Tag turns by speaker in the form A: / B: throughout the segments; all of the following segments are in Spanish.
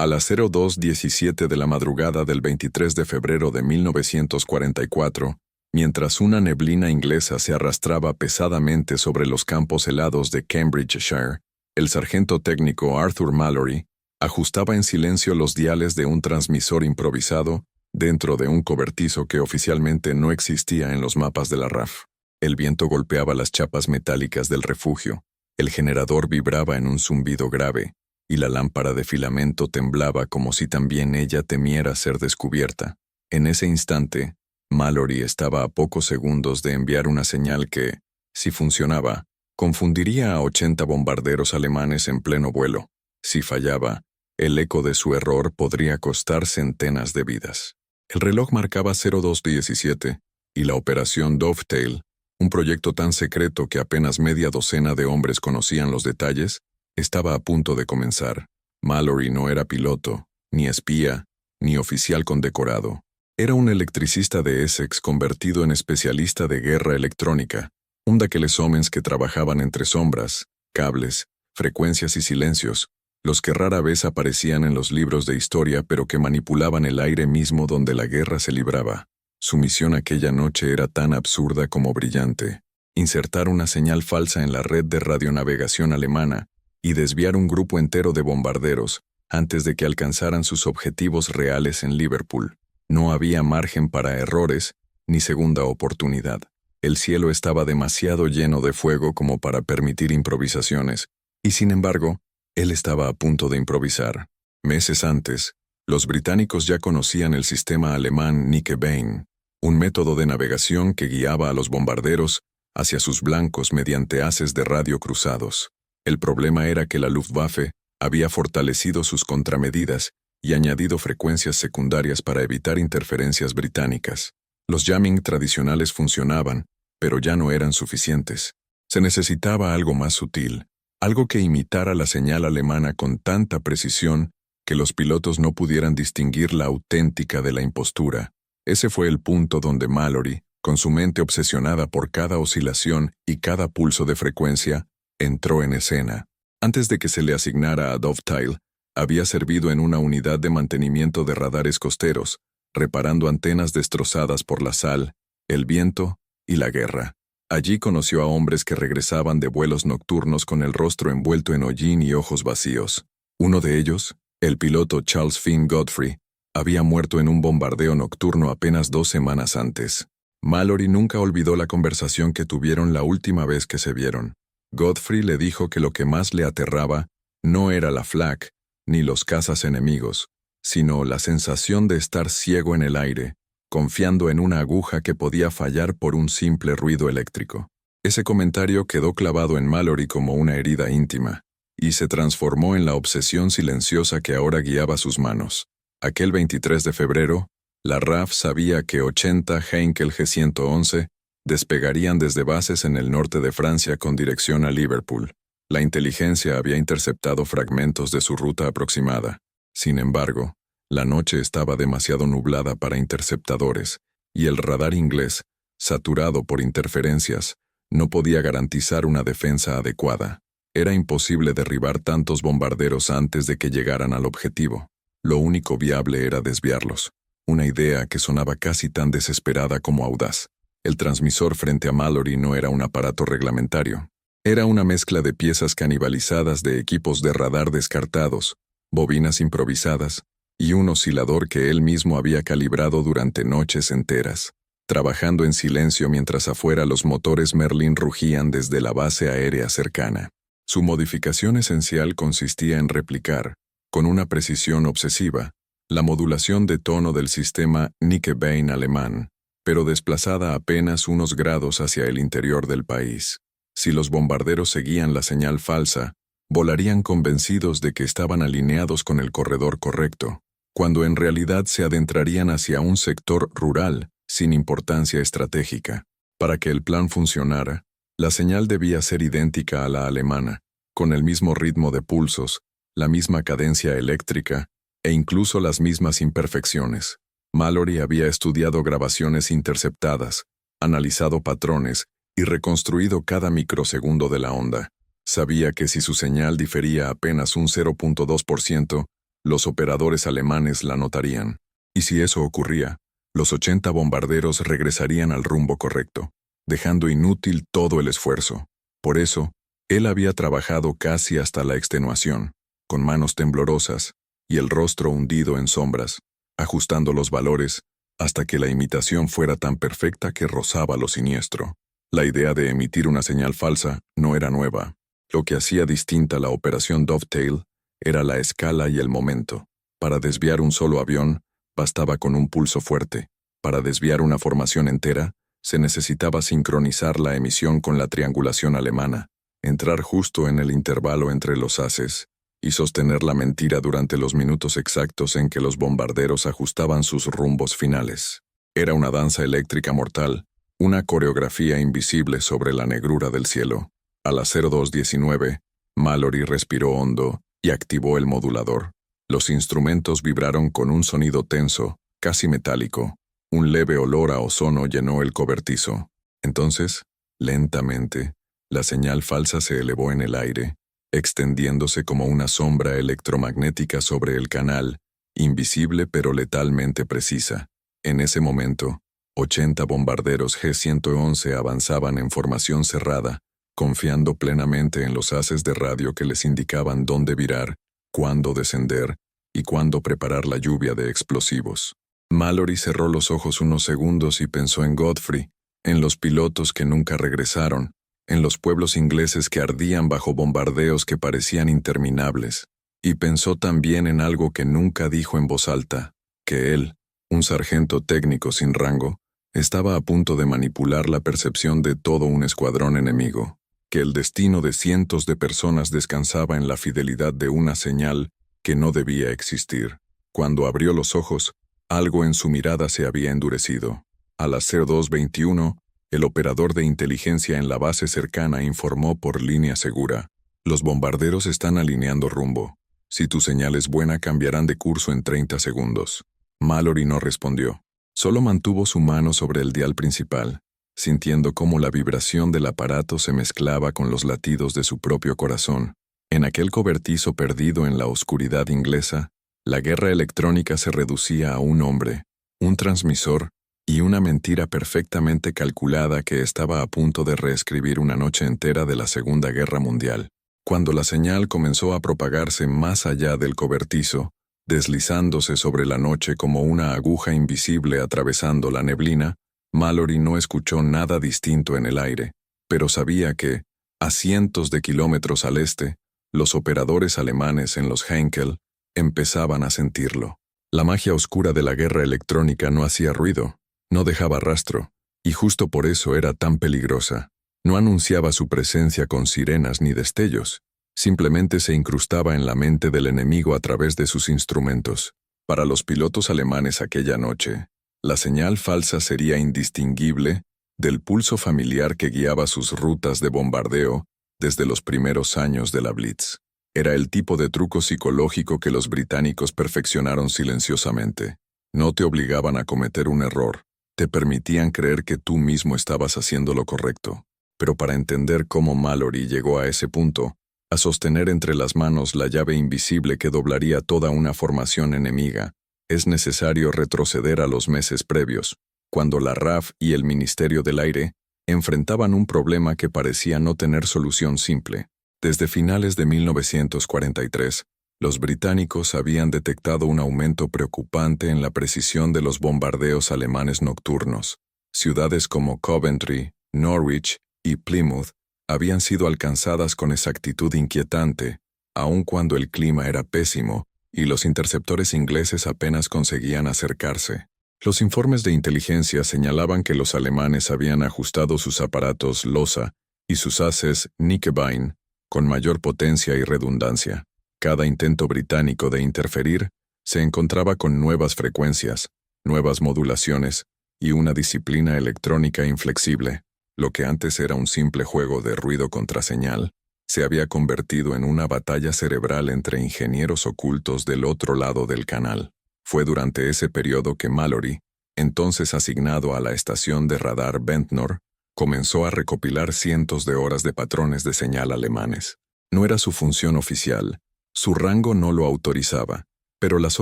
A: A las 02:17 de la madrugada del 23 de febrero de 1944, mientras una neblina inglesa se arrastraba pesadamente sobre los campos helados de Cambridgeshire, el sargento técnico Arthur Mallory ajustaba en silencio los diales de un transmisor improvisado dentro de un cobertizo que oficialmente no existía en los mapas de la RAF. El viento golpeaba las chapas metálicas del refugio, el generador vibraba en un zumbido grave, y la lámpara de filamento temblaba como si también ella temiera ser descubierta. En ese instante, Mallory estaba a pocos segundos de enviar una señal que, si funcionaba, confundiría a 80 bombarderos alemanes en pleno vuelo. Si fallaba, el eco de su error podría costar centenas de vidas. El reloj marcaba 02:17 y la operación Dovetail, un proyecto tan secreto que apenas media docena de hombres conocían los detalles, estaba a punto de comenzar. Mallory no era piloto, ni espía, ni oficial condecorado. Era un electricista de Essex convertido en especialista de guerra electrónica, un d'aquellos hombres que trabajaban entre sombras, cables, frecuencias y silencios, los que rara vez aparecían en los libros de historia pero que manipulaban el aire mismo donde la guerra se libraba. Su misión aquella noche era tan absurda como brillante: insertar una señal falsa en la red de radionavegación alemana y desviar un grupo entero de bombarderos antes de que alcanzaran sus objetivos reales en Liverpool. No había margen para errores ni segunda oportunidad. El cielo estaba demasiado lleno de fuego como para permitir improvisaciones, y sin embargo, él estaba a punto de improvisar. Meses antes, los británicos ya conocían el sistema alemán Nike Bane, un método de navegación que guiaba a los bombarderos hacia sus blancos mediante haces de radio cruzados. El problema era que la Luftwaffe había fortalecido sus contramedidas y añadido frecuencias secundarias para evitar interferencias británicas. Los jamming tradicionales funcionaban, pero ya no eran suficientes. Se necesitaba algo más sutil, algo que imitara la señal alemana con tanta precisión que los pilotos no pudieran distinguir la auténtica de la impostura. Ese fue el punto donde Mallory, con su mente obsesionada por cada oscilación y cada pulso de frecuencia, entró en escena. Antes de que se le asignara a Dovetail, había servido en una unidad de mantenimiento de radares costeros, reparando antenas destrozadas por la sal, el viento y la guerra. Allí conoció a hombres que regresaban de vuelos nocturnos con el rostro envuelto en hollín y ojos vacíos. Uno de ellos, el piloto Charles Finn Godfrey, había muerto en un bombardeo nocturno apenas 2 semanas antes. Mallory nunca olvidó la conversación que tuvieron la última vez que se vieron. Godfrey le dijo que lo que más le aterraba no era la flak ni los cazas enemigos, sino la sensación de estar ciego en el aire, confiando en una aguja que podía fallar por un simple ruido eléctrico. Ese comentario quedó clavado en Mallory como una herida íntima, y se transformó en la obsesión silenciosa que ahora guiaba sus manos. Aquel 23 de febrero, la RAF sabía que 80 Heinkel G-111 despegarían desde bases en el norte de Francia con dirección a Liverpool. La inteligencia había interceptado fragmentos de su ruta aproximada. Sin embargo, la noche estaba demasiado nublada para interceptadores, y el radar inglés, saturado por interferencias, no podía garantizar una defensa adecuada. Era imposible derribar tantos bombarderos antes de que llegaran al objetivo. Lo único viable era desviarlos, una idea que sonaba casi tan desesperada como audaz. El transmisor frente a Mallory no era un aparato reglamentario. Era una mezcla de piezas canibalizadas de equipos de radar descartados, bobinas improvisadas y un oscilador que él mismo había calibrado durante noches enteras, trabajando en silencio mientras afuera los motores Merlin rugían desde la base aérea cercana. Su modificación esencial consistía en replicar, con una precisión obsesiva, la modulación de tono del sistema Nike Bane alemán, pero desplazada apenas unos grados hacia el interior del país. Si los bombarderos seguían la señal falsa, volarían convencidos de que estaban alineados con el corredor correcto, cuando en realidad se adentrarían hacia un sector rural sin importancia estratégica. Para que el plan funcionara, la señal debía ser idéntica a la alemana, con el mismo ritmo de pulsos, la misma cadencia eléctrica e incluso las mismas imperfecciones. Mallory había estudiado grabaciones interceptadas, analizado patrones y reconstruido cada microsegundo de la onda. Sabía que si su señal difería apenas un 0.2%, los operadores alemanes la notarían. Y si eso ocurría, los 80 bombarderos regresarían al rumbo correcto, dejando inútil todo el esfuerzo. Por eso, él había trabajado casi hasta la extenuación, con manos temblorosas y el rostro hundido en sombras, ajustando los valores hasta que la imitación fuera tan perfecta que rozaba lo siniestro. La idea de emitir una señal falsa no era nueva. Lo que hacía distinta la operación Dovetail era la escala y el momento. Para desviar un solo avión, bastaba con un pulso fuerte. Para desviar una formación entera, se necesitaba sincronizar la emisión con la triangulación alemana, entrar justo en el intervalo entre los haces y sostener la mentira durante los minutos exactos en que los bombarderos ajustaban sus rumbos finales. Era una danza eléctrica mortal, una coreografía invisible sobre la negrura del cielo. A las 02:19, Mallory respiró hondo y activó el modulador. Los instrumentos vibraron con un sonido tenso, casi metálico. Un leve olor a ozono llenó el cobertizo. Entonces, lentamente, la señal falsa se elevó en el aire, extendiéndose como una sombra electromagnética sobre el canal, invisible pero letalmente precisa. En ese momento, 80 bombarderos G-111 avanzaban en formación cerrada, confiando plenamente en los haces de radio que les indicaban dónde virar, cuándo descender y cuándo preparar la lluvia de explosivos. Mallory cerró los ojos unos segundos y pensó en Godfrey, en los pilotos que nunca regresaron, en los pueblos ingleses que ardían bajo bombardeos que parecían interminables, y pensó también en algo que nunca dijo en voz alta, que él, un sargento técnico sin rango, estaba a punto de manipular la percepción de todo un escuadrón enemigo, que el destino de cientos de personas descansaba en la fidelidad de una señal que no debía existir. Cuando abrió los ojos, algo en su mirada se había endurecido. A las 02:21, el operador de inteligencia en la base cercana informó por línea segura: los bombarderos están alineando rumbo. Si tu señal es buena, cambiarán de curso en 30 segundos. Mallory no respondió. Solo mantuvo su mano sobre el dial principal, sintiendo cómo la vibración del aparato se mezclaba con los latidos de su propio corazón. En aquel cobertizo perdido en la oscuridad inglesa, la guerra electrónica se reducía a un hombre, un transmisor y una mentira perfectamente calculada que estaba a punto de reescribir una noche entera de la Segunda Guerra Mundial. Cuando la señal comenzó a propagarse más allá del cobertizo, deslizándose sobre la noche como una aguja invisible atravesando la neblina, Mallory no escuchó nada distinto en el aire, pero sabía que, a cientos de kilómetros al este, los operadores alemanes en los Heinkel empezaban a sentirlo. La magia oscura de la guerra electrónica no hacía ruido, no dejaba rastro, y justo por eso era tan peligrosa. No anunciaba su presencia con sirenas ni destellos, simplemente se incrustaba en la mente del enemigo a través de sus instrumentos. Para los pilotos alemanes aquella noche, la señal falsa sería indistinguible del pulso familiar que guiaba sus rutas de bombardeo desde los primeros años de la Blitz. Era el tipo de truco psicológico que los británicos perfeccionaron silenciosamente. No te obligaban a cometer un error, te permitían creer que tú mismo estabas haciendo lo correcto. Pero para entender cómo Mallory llegó a ese punto, a sostener entre las manos la llave invisible que doblaría toda una formación enemiga, es necesario retroceder a los meses previos, cuando la RAF y el Ministerio del Aire enfrentaban un problema que parecía no tener solución simple. Desde finales de 1943, los británicos habían detectado un aumento preocupante en la precisión de los bombardeos alemanes nocturnos. Ciudades como Coventry, Norwich y Plymouth habían sido alcanzadas con exactitud inquietante, aun cuando el clima era pésimo y los interceptores ingleses apenas conseguían acercarse. Los informes de inteligencia señalaban que los alemanes habían ajustado sus aparatos LOSA y sus haces Knickbein con mayor potencia y redundancia. Cada intento británico de interferir se encontraba con nuevas frecuencias, nuevas modulaciones y una disciplina electrónica inflexible. Lo que antes era un simple juego de ruido contra señal, se había convertido en una batalla cerebral entre ingenieros ocultos del otro lado del canal. Fue durante ese periodo que Mallory, entonces asignado a la estación de radar Ventnor, comenzó a recopilar cientos de horas de patrones de señal alemanes. No era su función oficial, su rango no lo autorizaba, Pero las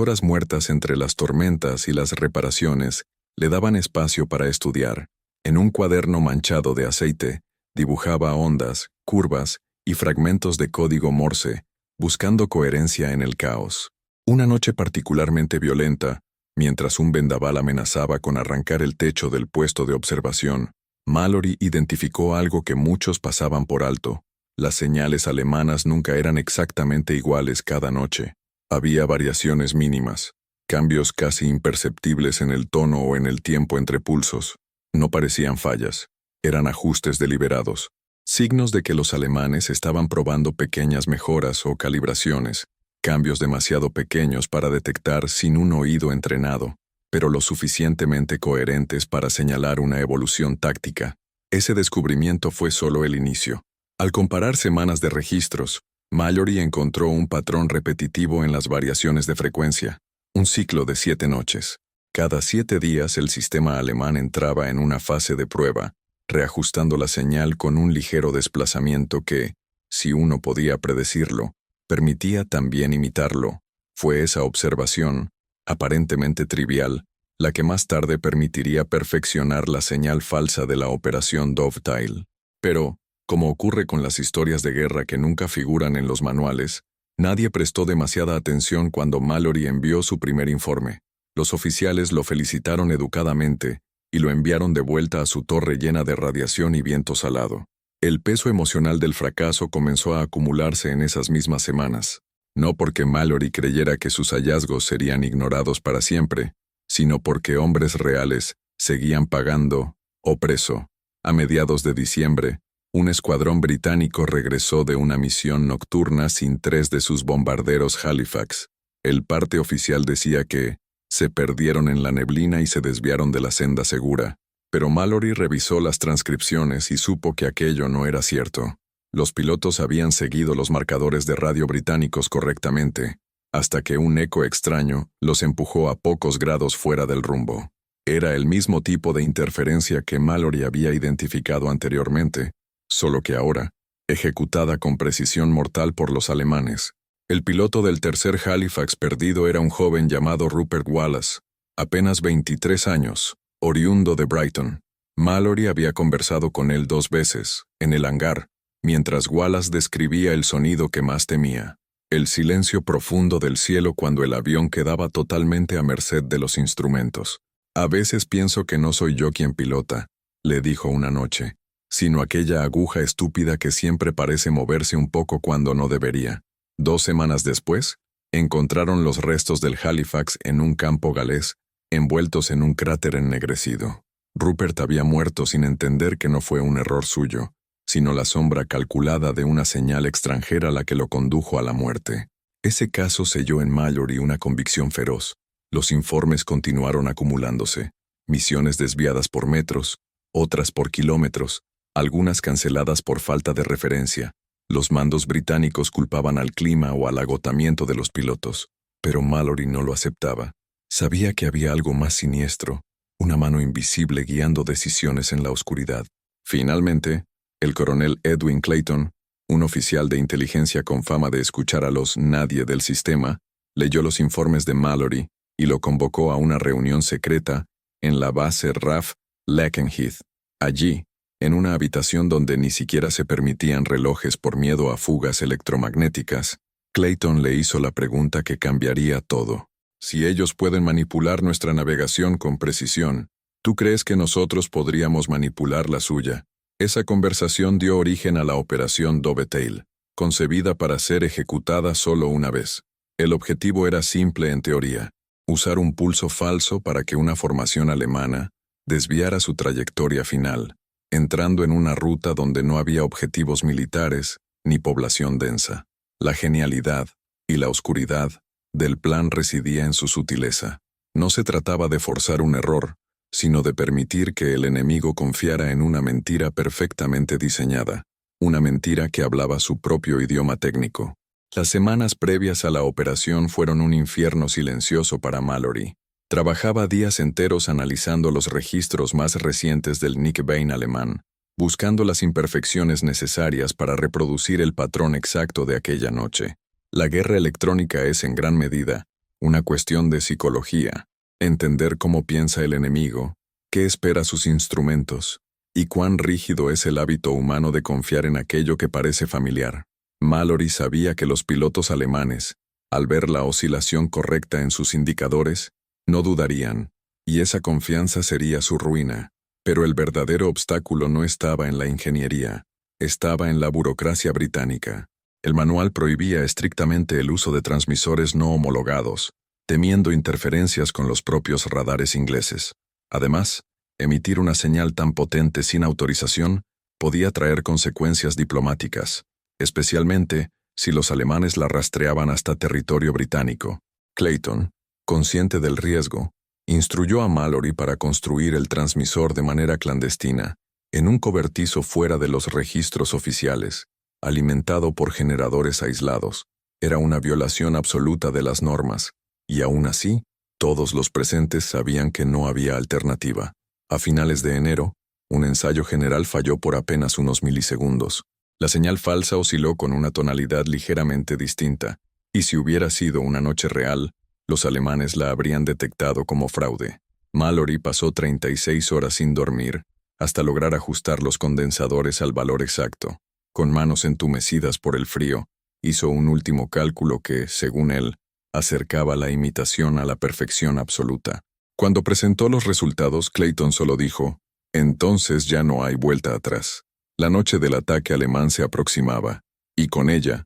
A: horas muertas entre las tormentas y las reparaciones le daban espacio para estudiar. En un cuaderno manchado de aceite, dibujaba ondas, curvas y fragmentos de código Morse, buscando coherencia en el caos. Una noche particularmente violenta, mientras un vendaval amenazaba con arrancar el techo del puesto de observación, Mallory identificó algo que muchos pasaban por alto. Las señales alemanas nunca eran exactamente iguales cada noche. Había variaciones mínimas, cambios casi imperceptibles en el tono o en el tiempo entre pulsos. No parecían fallas, eran ajustes deliberados, signos de que los alemanes estaban probando pequeñas mejoras o calibraciones, cambios demasiado pequeños para detectar sin un oído entrenado, pero lo suficientemente coherentes para señalar una evolución táctica. Ese descubrimiento fue solo el inicio. Al comparar semanas de registros, Mallory encontró un patrón repetitivo en las variaciones de frecuencia, un ciclo de 7 noches. Cada 7 días el sistema alemán entraba en una fase de prueba, reajustando la señal con un ligero desplazamiento que, si uno podía predecirlo, permitía también imitarlo. Fue esa observación, aparentemente trivial, la que más tarde permitiría perfeccionar la señal falsa de la operación Dovetail. Pero, como ocurre con las historias de guerra que nunca figuran en los manuales, nadie prestó demasiada atención cuando Mallory envió su primer informe. Los oficiales lo felicitaron educadamente y lo enviaron de vuelta a su torre llena de radiación y viento salado. El peso emocional del fracaso comenzó a acumularse en esas mismas semanas, no porque Mallory creyera que sus hallazgos serían ignorados para siempre, sino porque hombres reales seguían pagando, o preso. A mediados de diciembre, un escuadrón británico regresó de una misión nocturna sin 3 de sus bombarderos Halifax. El parte oficial decía que se perdieron en la neblina y se desviaron de la senda segura, pero Mallory revisó las transcripciones y supo que aquello no era cierto. Los pilotos habían seguido los marcadores de radio británicos correctamente, hasta que un eco extraño los empujó a pocos grados fuera del rumbo. Era el mismo tipo de interferencia que Mallory había identificado anteriormente, solo que ahora, ejecutada con precisión mortal por los alemanes. El piloto del tercer Halifax perdido era un joven llamado Rupert Wallace, apenas 23 años, oriundo de Brighton. Mallory había conversado con él 2 veces, en el hangar, mientras Wallace describía el sonido que más temía, el silencio profundo del cielo cuando el avión quedaba totalmente a merced de los instrumentos. «A veces pienso que no soy yo quien pilota», le dijo una noche, «sino aquella aguja estúpida que siempre parece moverse un poco cuando no debería». 2 semanas después, encontraron los restos del Halifax en un campo galés, envueltos en un cráter ennegrecido. Rupert había muerto sin entender que no fue un error suyo, sino la sombra calculada de una señal extranjera la que lo condujo a la muerte. Ese caso selló en Mallory una convicción feroz. Los informes continuaron acumulándose, misiones desviadas por metros, otras por kilómetros, algunas canceladas por falta de referencia. Los mandos británicos culpaban al clima o al agotamiento de los pilotos, pero Mallory no lo aceptaba. Sabía que había algo más siniestro, una mano invisible guiando decisiones en la oscuridad. Finalmente, el coronel Edwin Clayton, un oficial de inteligencia con fama de escuchar a los nadie del sistema, leyó los informes de Mallory y lo convocó a una reunión secreta en la base RAF Lakenheath. Allí, en una habitación donde ni siquiera se permitían relojes por miedo a fugas electromagnéticas, Clayton le hizo la pregunta que cambiaría todo. Si ellos pueden manipular nuestra navegación con precisión, ¿tú crees que nosotros podríamos manipular la suya? Esa conversación dio origen a la operación Dovetail, concebida para ser ejecutada solo una vez. El objetivo era simple en teoría: usar un pulso falso para que una formación alemana desviara su trayectoria final, entrando en una ruta donde no había objetivos militares ni población densa. La genialidad y la oscuridad del plan residía en su sutileza. No se trataba de forzar un error, sino de permitir que el enemigo confiara en una mentira perfectamente diseñada, una mentira que hablaba su propio idioma técnico. Las semanas previas a la operación fueron un infierno silencioso para Mallory. Trabajaba días enteros analizando los registros más recientes del Nick Vane alemán, buscando las imperfecciones necesarias para reproducir el patrón exacto de aquella noche. La guerra electrónica es, en gran medida, una cuestión de psicología, entender cómo piensa el enemigo, qué espera sus instrumentos, y cuán rígido es el hábito humano de confiar en aquello que parece familiar. Mallory sabía que los pilotos alemanes, al ver la oscilación correcta en sus indicadores, no dudarían, y esa confianza sería su ruina. Pero el verdadero obstáculo no estaba en la ingeniería, estaba en la burocracia británica. El manual prohibía estrictamente el uso de transmisores no homologados, temiendo interferencias con los propios radares ingleses. Además, emitir una señal tan potente sin autorización podía traer consecuencias diplomáticas, especialmente si los alemanes la rastreaban hasta territorio británico. Clayton, consciente del riesgo, instruyó a Mallory para construir el transmisor de manera clandestina, en un cobertizo fuera de los registros oficiales, alimentado por generadores aislados. Era una violación absoluta de las normas, y aún así, todos los presentes sabían que no había alternativa. A finales de enero, un ensayo general falló por apenas unos milisegundos. La señal falsa osciló con una tonalidad ligeramente distinta, y si hubiera sido una noche real, los alemanes la habrían detectado como fraude. Mallory pasó 36 horas sin dormir, hasta lograr ajustar los condensadores al valor exacto. Con manos entumecidas por el frío, hizo un último cálculo que, según él, acercaba la imitación a la perfección absoluta. Cuando presentó los resultados, Clayton solo dijo: «Entonces ya no hay vuelta atrás». La noche del ataque alemán se aproximaba, y con ella,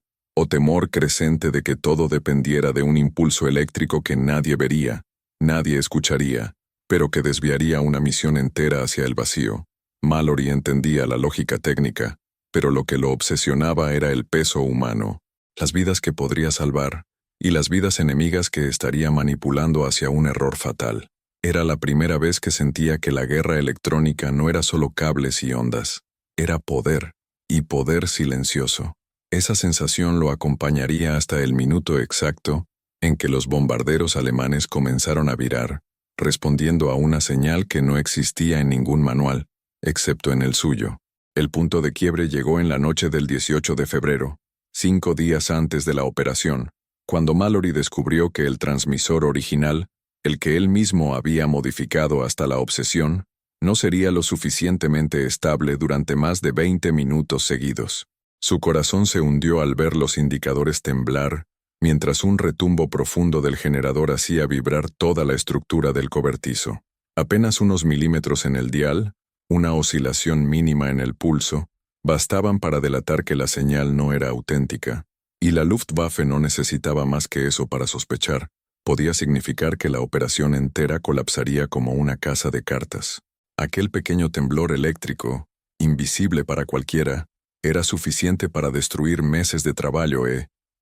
A: temor creciente de que todo dependiera de un impulso eléctrico que nadie vería, nadie escucharía, pero que desviaría una misión entera hacia el vacío. Mallory entendía la lógica técnica, pero lo que lo obsesionaba era el peso humano, las vidas que podría salvar, y las vidas enemigas que estaría manipulando hacia un error fatal. Era la primera vez que sentía que la guerra electrónica no era solo cables y ondas, era poder, y poder silencioso. Esa sensación lo acompañaría hasta el minuto exacto en que los bombarderos alemanes comenzaron a virar, respondiendo a una señal que no existía en ningún manual, excepto en el suyo. El punto de quiebre llegó en la noche del 18 de febrero, 5 días antes de la operación, cuando Mallory descubrió que el transmisor original, el que él mismo había modificado hasta la obsesión, no sería lo suficientemente estable durante más de 20 minutos seguidos. Su corazón se hundió al ver los indicadores temblar, mientras un retumbo profundo del generador hacía vibrar toda la estructura del cobertizo. Apenas unos milímetros en el dial, una oscilación mínima en el pulso, bastaban para delatar que la señal no era auténtica, y la Luftwaffe no necesitaba más que eso para sospechar. Podía significar que la operación entera colapsaría como una casa de cartas. Aquel pequeño temblor eléctrico, invisible para cualquiera, era suficiente para destruir meses de trabajo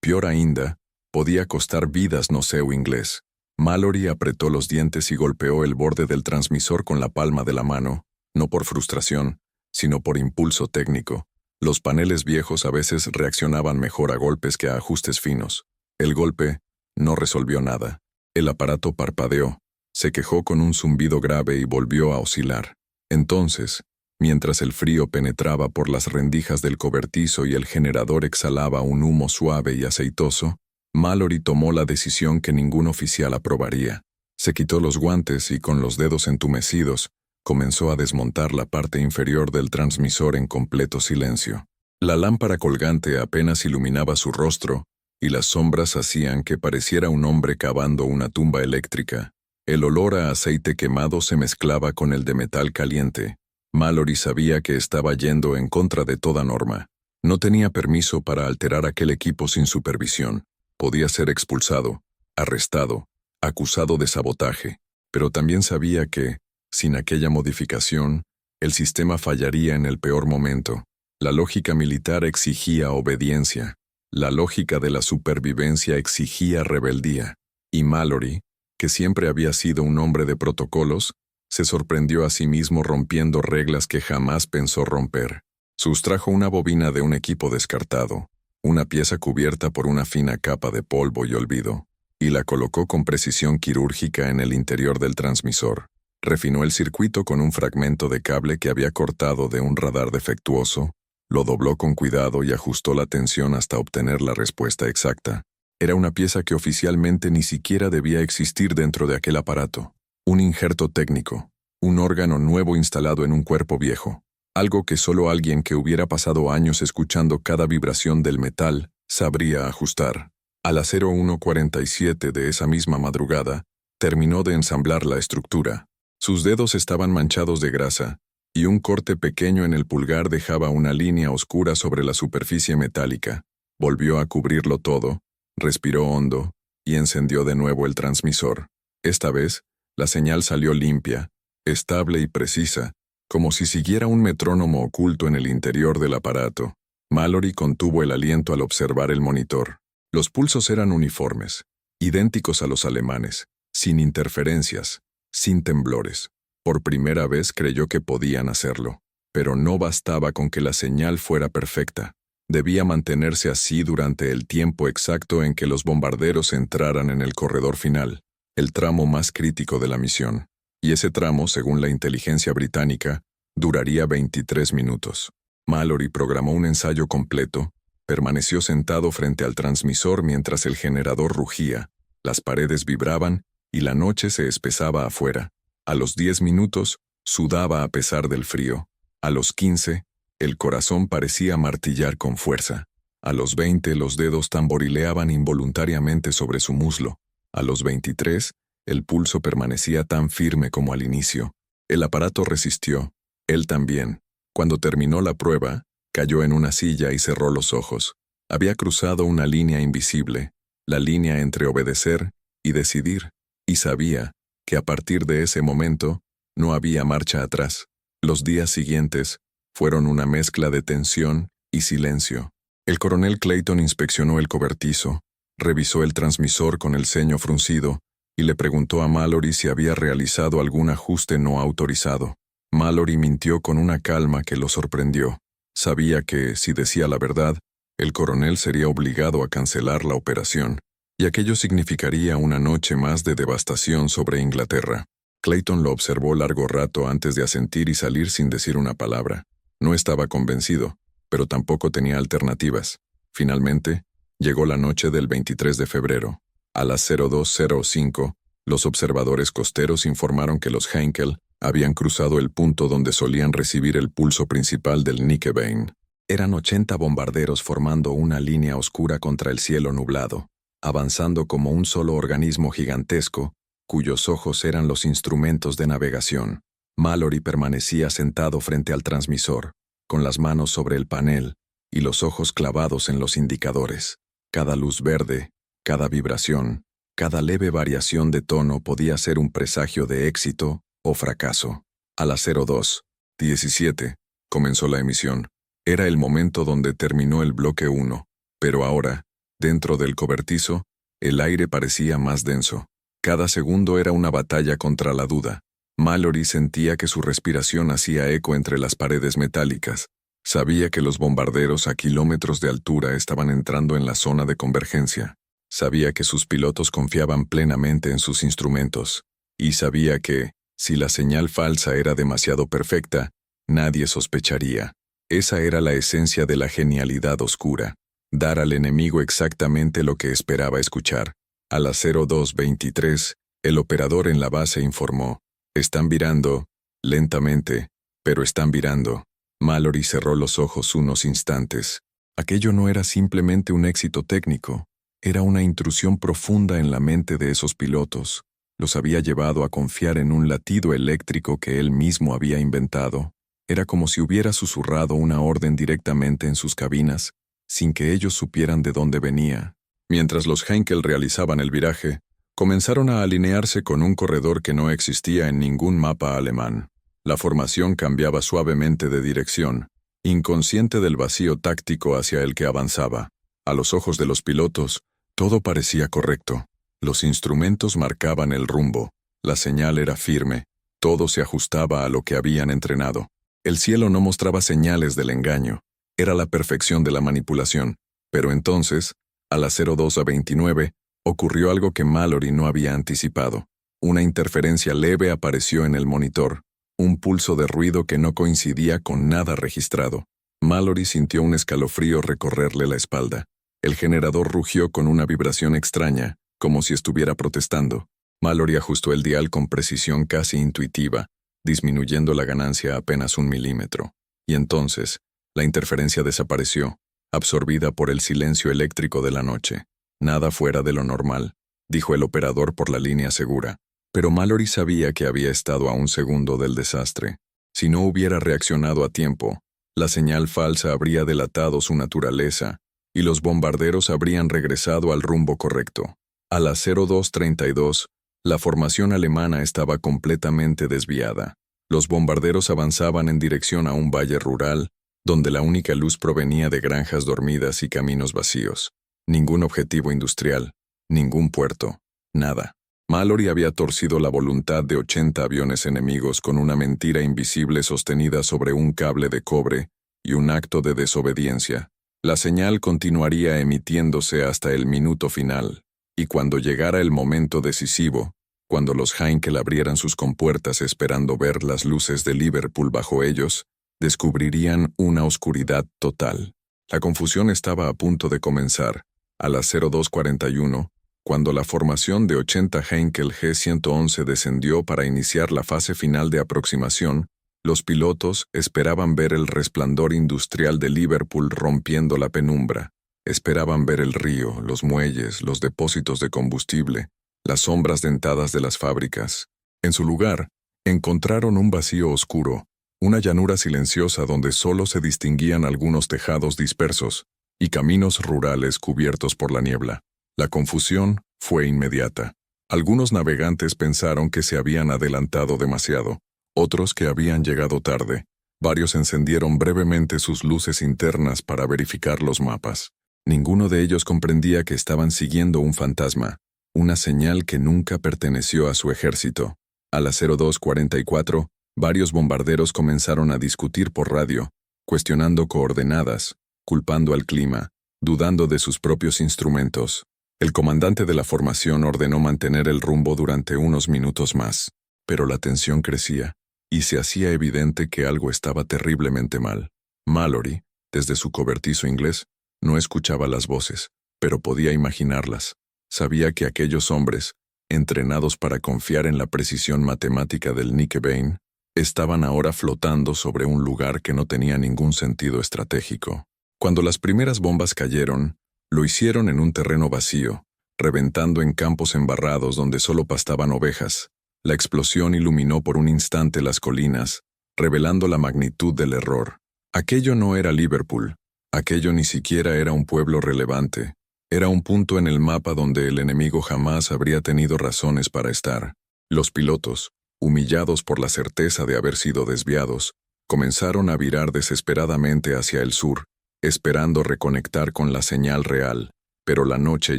A: peor ainda, podía costar vidas no seu inglés. Mallory apretó los dientes y golpeó el borde del transmisor con la palma de la mano, no por frustración, sino por impulso técnico. Los paneles viejos a veces reaccionaban mejor a golpes que a ajustes finos. El golpe no resolvió nada. El aparato parpadeó, se quejó con un zumbido grave y volvió a oscilar. Entonces, mientras el frío penetraba por las rendijas del cobertizo y el generador exhalaba un humo suave y aceitoso, Mallory tomó la decisión que ningún oficial aprobaría. Se quitó los guantes y con los dedos entumecidos, comenzó a desmontar la parte inferior del transmisor en completo silencio. La lámpara colgante apenas iluminaba su rostro, y las sombras hacían que pareciera un hombre cavando una tumba eléctrica. El olor a aceite quemado se mezclaba con el de metal caliente. Mallory sabía que estaba yendo en contra de toda norma. No tenía permiso para alterar aquel equipo sin supervisión. Podía ser expulsado, arrestado, acusado de sabotaje, pero también sabía que, sin aquella modificación, el sistema fallaría en el peor momento. La lógica militar exigía obediencia. La lógica de la supervivencia exigía rebeldía. Y Mallory, que siempre había sido un hombre de protocolos, se sorprendió a sí mismo rompiendo reglas que jamás pensó romper. Sustrajo una bobina de un equipo descartado, una pieza cubierta por una fina capa de polvo y olvido, y la colocó con precisión quirúrgica en el interior del transmisor. Refinó el circuito con un fragmento de cable que había cortado de un radar defectuoso, lo dobló con cuidado y ajustó la tensión hasta obtener la respuesta exacta. Era una pieza que oficialmente ni siquiera debía existir dentro de aquel aparato. Un injerto técnico, un órgano nuevo instalado en un cuerpo viejo. Algo que solo alguien que hubiera pasado años escuchando cada vibración del metal sabría ajustar. A las 01:47 de esa misma madrugada, terminó de ensamblar la estructura. Sus dedos estaban manchados de grasa, y un corte pequeño en el pulgar dejaba una línea oscura sobre la superficie metálica. Volvió a cubrirlo todo, respiró hondo, y encendió de nuevo el transmisor. Esta vez, la señal salió limpia, estable y precisa, como si siguiera un metrónomo oculto en el interior del aparato. Mallory contuvo el aliento al observar el monitor. Los pulsos eran uniformes, idénticos a los alemanes, sin interferencias, sin temblores. Por primera vez creyó que podían hacerlo, pero no bastaba con que la señal fuera perfecta. Debía mantenerse así durante el tiempo exacto en que los bombarderos entraran en el corredor final, el tramo más crítico de la misión. Y ese tramo, según la inteligencia británica, duraría 23 minutos. Mallory programó un ensayo completo, permaneció sentado frente al transmisor mientras el generador rugía, las paredes vibraban y la noche se espesaba afuera. A los 10 minutos, sudaba a pesar del frío. A los 15, el corazón parecía martillar con fuerza. A los 20, los dedos tamborileaban involuntariamente sobre su muslo. A los 23, el pulso permanecía tan firme como al inicio. El aparato resistió, él también. Cuando terminó la prueba, cayó en una silla y cerró los ojos. Había cruzado una línea invisible, la línea entre obedecer y decidir, y sabía que a partir de ese momento no había marcha atrás. Los días siguientes fueron una mezcla de tensión y silencio. El coronel Clayton inspeccionó el cobertizo, revisó el transmisor con el ceño fruncido y le preguntó a Mallory si había realizado algún ajuste no autorizado. Mallory mintió con una calma que lo sorprendió. Sabía que, si decía la verdad, el coronel sería obligado a cancelar la operación, y aquello significaría una noche más de devastación sobre Inglaterra. Clayton lo observó largo rato antes de asentir y salir sin decir una palabra. No estaba convencido, pero tampoco tenía alternativas. Finalmente, llegó la noche del 23 de febrero. A las 02:05, los observadores costeros informaron que los Heinkel habían cruzado el punto donde solían recibir el pulso principal del Knickebein. Eran 80 bombarderos formando una línea oscura contra el cielo nublado, avanzando como un solo organismo gigantesco, cuyos ojos eran los instrumentos de navegación. Mallory permanecía sentado frente al transmisor, con las manos sobre el panel y los ojos clavados en los indicadores. Cada luz verde, cada vibración, cada leve variación de tono podía ser un presagio de éxito o fracaso. A las 02:17 comenzó la emisión. Era el momento donde terminó el bloque 1, pero ahora, dentro del cobertizo, el aire parecía más denso. Cada segundo era una batalla contra la duda. Mallory sentía que su respiración hacía eco entre las paredes metálicas. Sabía que los bombarderos a kilómetros de altura estaban entrando en la zona de convergencia. Sabía que sus pilotos confiaban plenamente en sus instrumentos. Y sabía que, si la señal falsa era demasiado perfecta, nadie sospecharía. Esa era la esencia de la genialidad oscura, dar al enemigo exactamente lo que esperaba escuchar. A las 02:23, el operador en la base informó: «Están virando, lentamente, pero están virando». Mallory cerró los ojos unos instantes. Aquello no era simplemente un éxito técnico, era una intrusión profunda en la mente de esos pilotos. Los había llevado a confiar en un latido eléctrico que él mismo había inventado. Era como si hubiera susurrado una orden directamente en sus cabinas, sin que ellos supieran de dónde venía. Mientras los Heinkel realizaban el viraje, comenzaron a alinearse con un corredor que no existía en ningún mapa alemán. La formación cambiaba suavemente de dirección, inconsciente del vacío táctico hacia el que avanzaba. A los ojos de los pilotos, todo parecía correcto. Los instrumentos marcaban el rumbo, la señal era firme, todo se ajustaba a lo que habían entrenado. El cielo no mostraba señales del engaño, era la perfección de la manipulación. Pero entonces, a las 02:29, ocurrió algo que Mallory no había anticipado. Una interferencia leve apareció en el monitor, un pulso de ruido que no coincidía con nada registrado. Mallory sintió un escalofrío recorrerle la espalda. El generador rugió con una vibración extraña, como si estuviera protestando. Mallory ajustó el dial con precisión casi intuitiva, disminuyendo la ganancia apenas 1 milímetro. Y entonces, la interferencia desapareció, absorbida por el silencio eléctrico de la noche. Nada fuera de lo normal, dijo el operador por la línea segura. Pero Mallory sabía que había estado a un segundo del desastre. Si no hubiera reaccionado a tiempo, la señal falsa habría delatado su naturaleza, y los bombarderos habrían regresado al rumbo correcto. A las 02:32, la formación alemana estaba completamente desviada. Los bombarderos avanzaban en dirección a un valle rural, donde la única luz provenía de granjas dormidas y caminos vacíos. Ningún objetivo industrial, ningún puerto, nada. Mallory había torcido la voluntad de 80 aviones enemigos con una mentira invisible sostenida sobre un cable de cobre y un acto de desobediencia. La señal continuaría emitiéndose hasta el minuto final, y cuando llegara el momento decisivo, cuando los Heinkel abrieran sus compuertas esperando ver las luces de Liverpool bajo ellos, descubrirían una oscuridad total. La confusión estaba a punto de comenzar, a las 02:41, cuando la formación de 80 Heinkel G-111 descendió para iniciar la fase final de aproximación. Los pilotos esperaban ver el resplandor industrial de Liverpool rompiendo la penumbra. Esperaban ver el río, los muelles, los depósitos de combustible, las sombras dentadas de las fábricas. En su lugar, encontraron un vacío oscuro, una llanura silenciosa donde solo se distinguían algunos tejados dispersos y caminos rurales cubiertos por la niebla. La confusión fue inmediata. Algunos navegantes pensaron que se habían adelantado demasiado, otros que habían llegado tarde. Varios encendieron brevemente sus luces internas para verificar los mapas. Ninguno de ellos comprendía que estaban siguiendo un fantasma, una señal que nunca perteneció a su ejército. A las 02:44, varios bombarderos comenzaron a discutir por radio, cuestionando coordenadas, culpando al clima, dudando de sus propios instrumentos. El comandante de la formación ordenó mantener el rumbo durante unos minutos más, pero la tensión crecía, y se hacía evidente que algo estaba terriblemente mal. Mallory, desde su cobertizo inglés, no escuchaba las voces, pero podía imaginarlas. Sabía que aquellos hombres, entrenados para confiar en la precisión matemática del Knickebane, estaban ahora flotando sobre un lugar que no tenía ningún sentido estratégico. Cuando las primeras bombas cayeron, lo hicieron en un terreno vacío, reventando en campos embarrados donde solo pastaban ovejas. La explosión iluminó por un instante las colinas, revelando la magnitud del error. Aquello no era Liverpool, aquello ni siquiera era un pueblo relevante. Era un punto en el mapa donde el enemigo jamás habría tenido razones para estar. Los pilotos, humillados por la certeza de haber sido desviados, comenzaron a virar desesperadamente hacia el sur, esperando reconectar con la señal real, pero la noche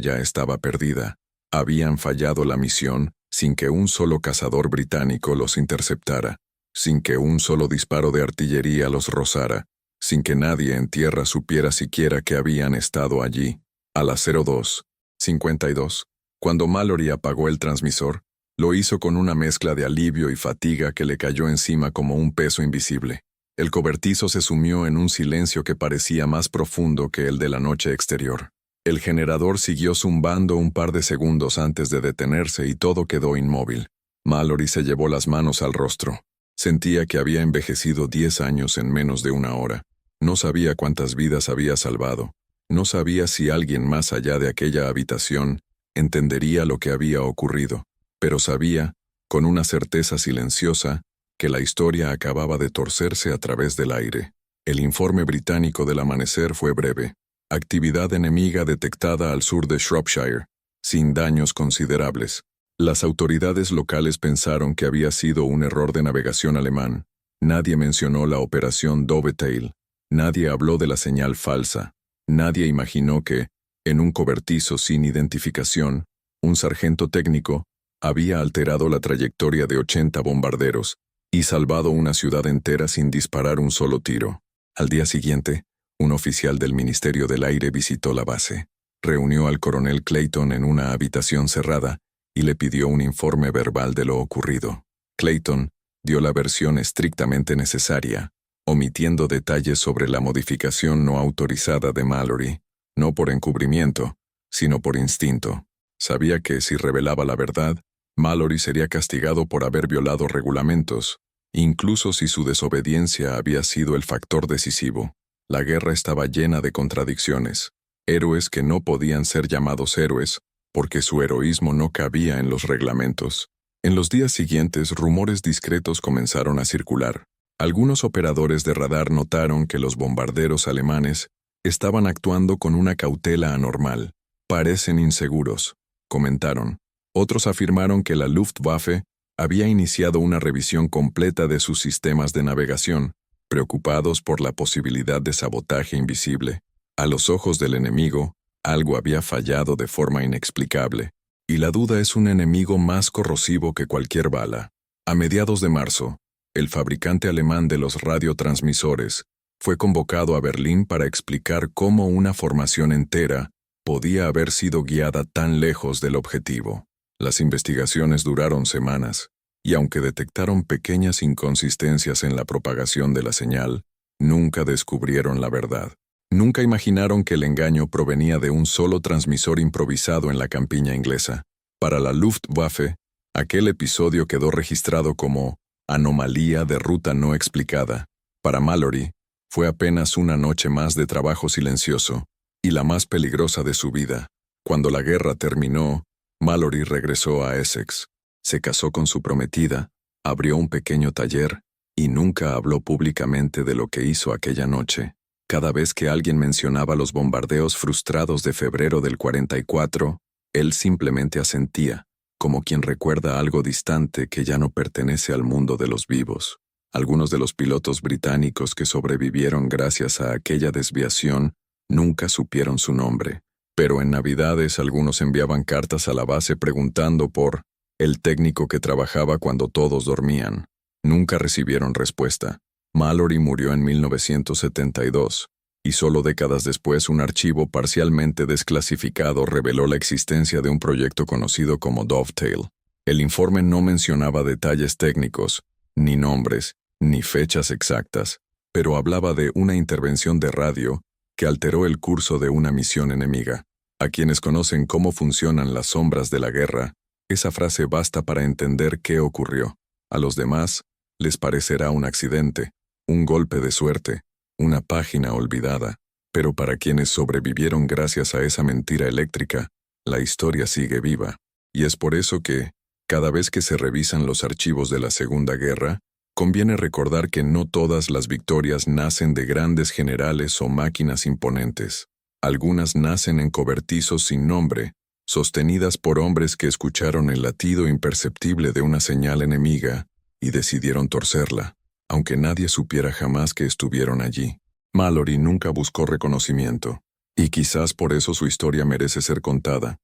A: ya estaba perdida. Habían fallado la misión sin que un solo cazador británico los interceptara, sin que un solo disparo de artillería los rozara, sin que nadie en tierra supiera siquiera que habían estado allí. A las 02:52, cuando Mallory apagó el transmisor, lo hizo con una mezcla de alivio y fatiga que le cayó encima como un peso invisible. El cobertizo se sumió en un silencio que parecía más profundo que el de la noche exterior. El generador siguió zumbando un par de segundos antes de detenerse y todo quedó inmóvil. Mallory se llevó las manos al rostro. Sentía que había envejecido 10 años en menos de una hora. No sabía cuántas vidas había salvado. No sabía si alguien más allá de aquella habitación entendería lo que había ocurrido, pero sabía, con una certeza silenciosa, que la historia acababa de torcerse a través del aire. El informe británico del amanecer fue breve. Actividad enemiga detectada al sur de Shropshire, sin daños considerables. Las autoridades locales pensaron que había sido un error de navegación alemán. Nadie mencionó la operación Dovetail. Nadie habló de la señal falsa. Nadie imaginó que, en un cobertizo sin identificación, un sargento técnico había alterado la trayectoria de 80 bombarderos y salvado una ciudad entera sin disparar un solo tiro. Al día siguiente, un oficial del Ministerio del Aire visitó la base. Reunió al coronel Clayton en una habitación cerrada y le pidió un informe verbal de lo ocurrido. Clayton dio la versión estrictamente necesaria, omitiendo detalles sobre la modificación no autorizada de Mallory. no por encubrimiento, sino por instinto. Sabía que si revelaba la verdad, Mallory sería castigado por haber violado regulamentos, incluso si su desobediencia había sido el factor decisivo. La guerra estaba llena de contradicciones, héroes que no podían ser llamados héroes, porque su heroísmo no cabía en los reglamentos. En los días siguientes, rumores discretos comenzaron a circular. Algunos operadores de radar notaron que los bombarderos alemanes estaban actuando con una cautela anormal. Parecen inseguros, comentaron. Otros afirmaron que la Luftwaffe había iniciado una revisión completa de sus sistemas de navegación, preocupados por la posibilidad de sabotaje invisible. A los ojos del enemigo, algo había fallado de forma inexplicable, y la duda es un enemigo más corrosivo que cualquier bala. A mediados de marzo, el fabricante alemán de los radiotransmisores fue convocado a Berlín para explicar cómo una formación entera podía haber sido guiada tan lejos del objetivo. Las investigaciones duraron semanas, y aunque detectaron pequeñas inconsistencias en la propagación de la señal, nunca descubrieron la verdad. Nunca imaginaron que el engaño provenía de un solo transmisor improvisado en la campiña inglesa. Para la Luftwaffe, aquel episodio quedó registrado como anomalía de ruta no explicada. Para Mallory, fue apenas una noche más de trabajo silencioso, y la más peligrosa de su vida. Cuando la guerra terminó, Mallory regresó a Essex, se casó con su prometida, abrió un pequeño taller, y nunca habló públicamente de lo que hizo aquella noche. Cada vez que alguien mencionaba los bombardeos frustrados de febrero del 44, él simplemente asentía, como quien recuerda algo distante que ya no pertenece al mundo de los vivos. Algunos de los pilotos británicos que sobrevivieron gracias a aquella desviación nunca supieron su nombre, pero en Navidades algunos enviaban cartas a la base preguntando por el técnico que trabajaba cuando todos dormían. Nunca recibieron respuesta. Mallory murió en 1972, y solo décadas después un archivo parcialmente desclasificado reveló la existencia de un proyecto conocido como Dovetail. El informe no mencionaba detalles técnicos, ni nombres, ni fechas exactas, pero hablaba de una intervención de radio que alteró el curso de una misión enemiga. A quienes conocen cómo funcionan las sombras de la guerra, esa frase basta para entender qué ocurrió. A los demás, les parecerá un accidente, un golpe de suerte, una página olvidada, pero para quienes sobrevivieron gracias a esa mentira eléctrica, la historia sigue viva. Y es por eso que, cada vez que se revisan los archivos de la Segunda Guerra, conviene recordar que no todas las victorias nacen de grandes generales o máquinas imponentes. Algunas nacen en cobertizos sin nombre, sostenidas por hombres que escucharon el latido imperceptible de una señal enemiga y decidieron torcerla, aunque nadie supiera jamás que estuvieron allí. Mallory nunca buscó reconocimiento, y quizás por eso su historia merece ser contada.